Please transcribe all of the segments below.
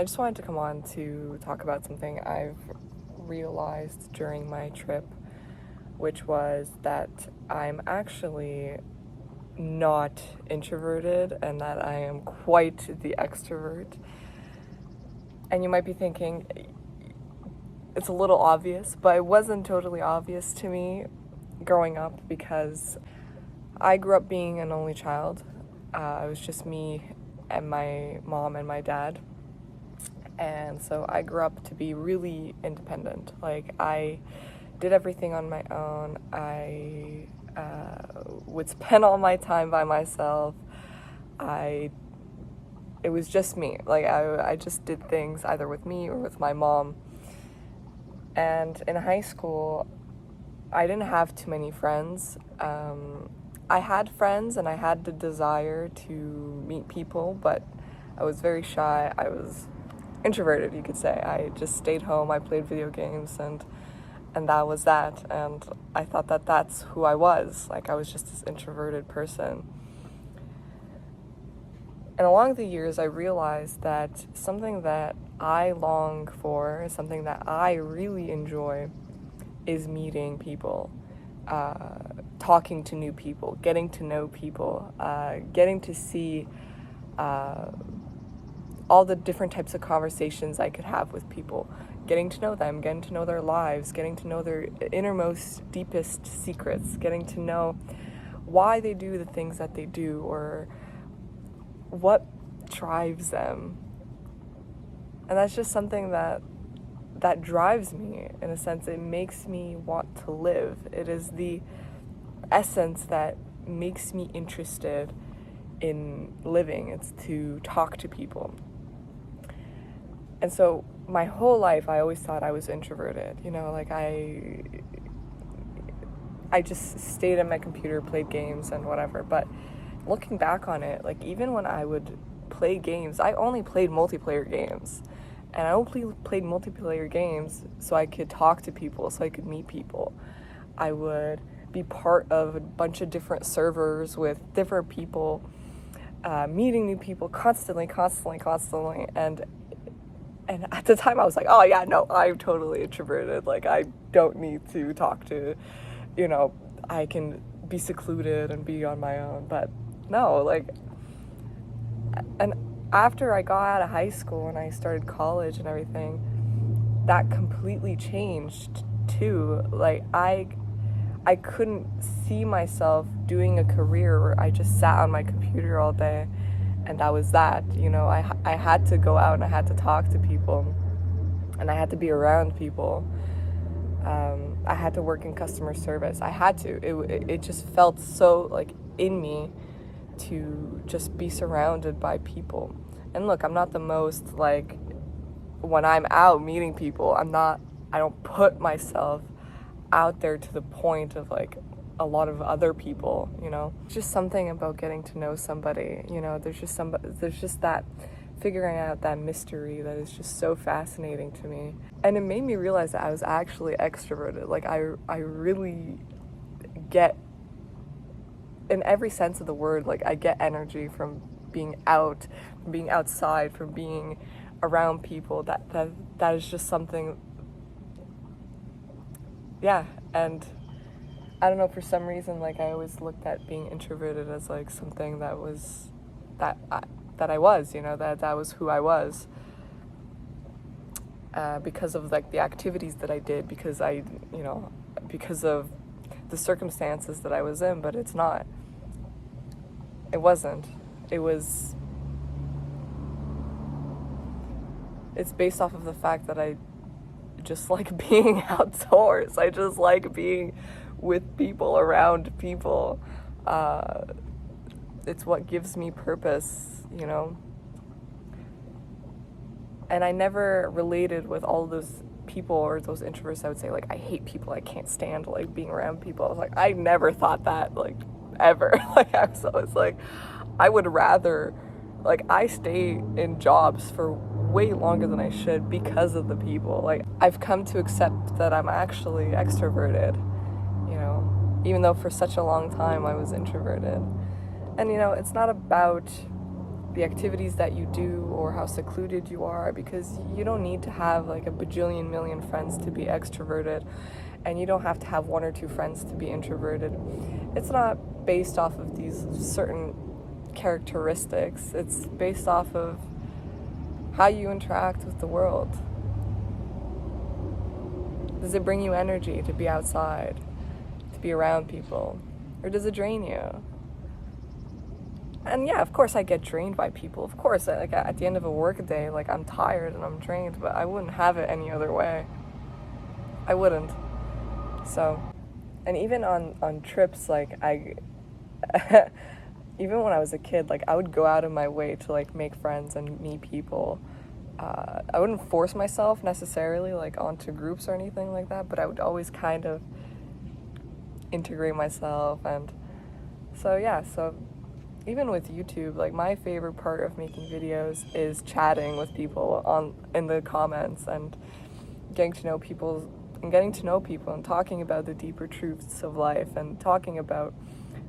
I just wanted to come on to talk about something I've realized during my trip, which was that I'm actually not introverted and that I am quite the extrovert. And you might be thinking, it's a little obvious, but it wasn't totally obvious to me growing up because I grew up being an only child. It was just me and my mom and my dad. And so I grew up to be really independent. Like, I did everything on my own. I would spend all my time by myself. It was just me. Like, I just did things either with me or with my mom. And in high school, I didn't have too many friends. I had friends and I had the desire to meet people, but I was very shy. I was introverted, you could say. I just stayed home, I played video games, and that was that. And I thought that that's who I was. Like, I was just this introverted person. And along the years, I realized that something that I long for, something that I really enjoy, is meeting people, talking to new people, getting to know people, getting to see all the different types of conversations I could have with people, getting to know them, getting to know their lives, getting to know their innermost, deepest secrets, getting to know why they do the things that they do or what drives them. And that's just something that drives me, in a sense. It makes me want to live. It is the essence that makes me interested in living. It's to talk to people. And so my whole life, I always thought I was introverted. Like, I just stayed at my computer, played games and whatever. But looking back on it, like, even when I would play games, I only played multiplayer games. And I only played multiplayer games so I could talk to people, so I could meet people. I would be part of a bunch of different servers with different people, meeting new people constantly. And at the time I was like, oh yeah, no, I'm totally introverted. Like, I don't need to talk to, I can be secluded and be on my own. But no, like, and after I got out of high school and I started college and everything, that completely changed too. Like, I couldn't see myself doing a career where I just sat on my computer all day and that was that. I had to go out and I had to talk to people and I had to be around people. I had to work in customer service. I had to. It just felt so, like, in me to just be surrounded by people. And look, I'm not the most, like, when I'm out meeting people, I don't put myself out there to the point of, like, a lot of other people, Just something about getting to know somebody, there's just that figuring out that mystery that is just so fascinating to me. And it made me realize that I was actually extroverted. Like, I really get, in every sense of the word, like, I get energy from being out, from being outside, from being around people. That is just something, yeah. And I don't know, for some reason, like, I always looked at being introverted as, like, something that was, that I was, that was who I was. Because of, like, the activities that I did, because because of the circumstances that I was in, but it's not. It wasn't. It's based off of the fact that I just like being outdoors. I just like being with people, around people. It's what gives me purpose, And I never related with all those people or those introverts that would say, like, I hate people, I can't stand, like, being around people. I was like, I never thought that, like, ever. Like, I was always like, I would rather, like, I stay in jobs for way longer than I should because of the people. Like, I've come to accept that I'm actually extroverted, even though for such a long time I was introverted. And, it's not about the activities that you do or how secluded you are, because you don't need to have like a bajillion million friends to be extroverted, and you don't have to have one or two friends to be introverted. It's not based off of these certain characteristics. It's based off of how you interact with the world. Does it bring you energy to be outside, to be around people, or does it drain you? And yeah, of course I get drained by people. Of course, like at the end of a work day, like I'm tired and I'm drained, but I wouldn't have it any other way. I wouldn't. So, and even on trips, like even when I was a kid, like I would go out of my way to like make friends and meet people. I wouldn't force myself necessarily like onto groups or anything like that, but I would always kind of integrate myself. And so yeah, so even with YouTube, like my favorite part of making videos is chatting with people in the comments and getting to know people and talking about the deeper truths of life and talking about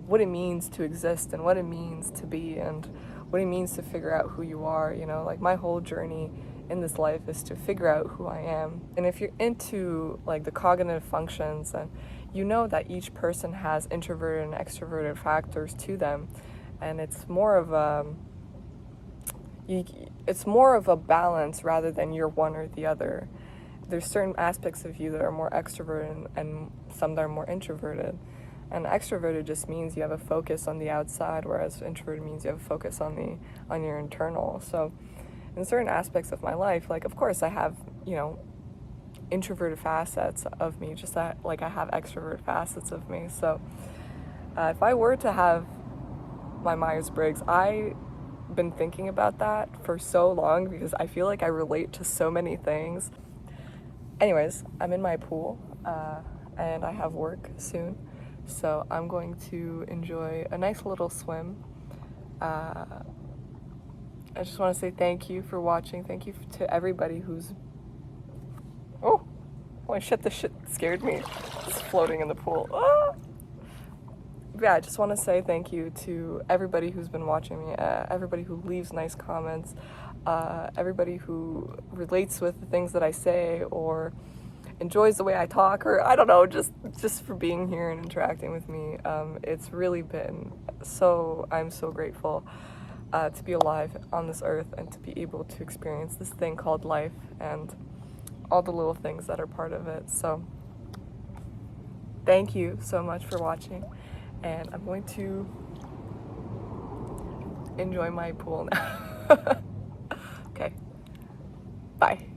what it means to exist and what it means to be and what it means to figure out who you are. Like my whole journey in this life is to figure out who I am. And if you're into like the cognitive functions, and you know that each person has introverted and extroverted factors to them, and it's more of a balance rather than you're one or the other. There's certain aspects of you that are more extroverted and some that are more introverted. And extroverted just means you have a focus on the outside, whereas introverted means you have a focus on your internal. So in certain aspects of my life, like of course I have, introverted facets of me, just that like I have extrovert facets of me. So if I were to have my Myers-Briggs, I've been thinking about that for so long because I feel like I relate to so many things. Anyways, I'm in my pool and I have work soon, so I'm going to enjoy a nice little swim. I just want to say thank you for watching. Thank you to everybody who's... Oh, shit, this shit scared me. It's floating in the pool. Ah! Yeah, I just want to say thank you to everybody who's been watching me, everybody who leaves nice comments, everybody who relates with the things that I say or enjoys the way I talk, or I don't know, just for being here and interacting with me. It's really been I'm so grateful to be alive on this earth and to be able to experience this thing called life and all the little things that are part of it. So thank you so much for watching. And I'm going to enjoy my pool now. Okay, bye.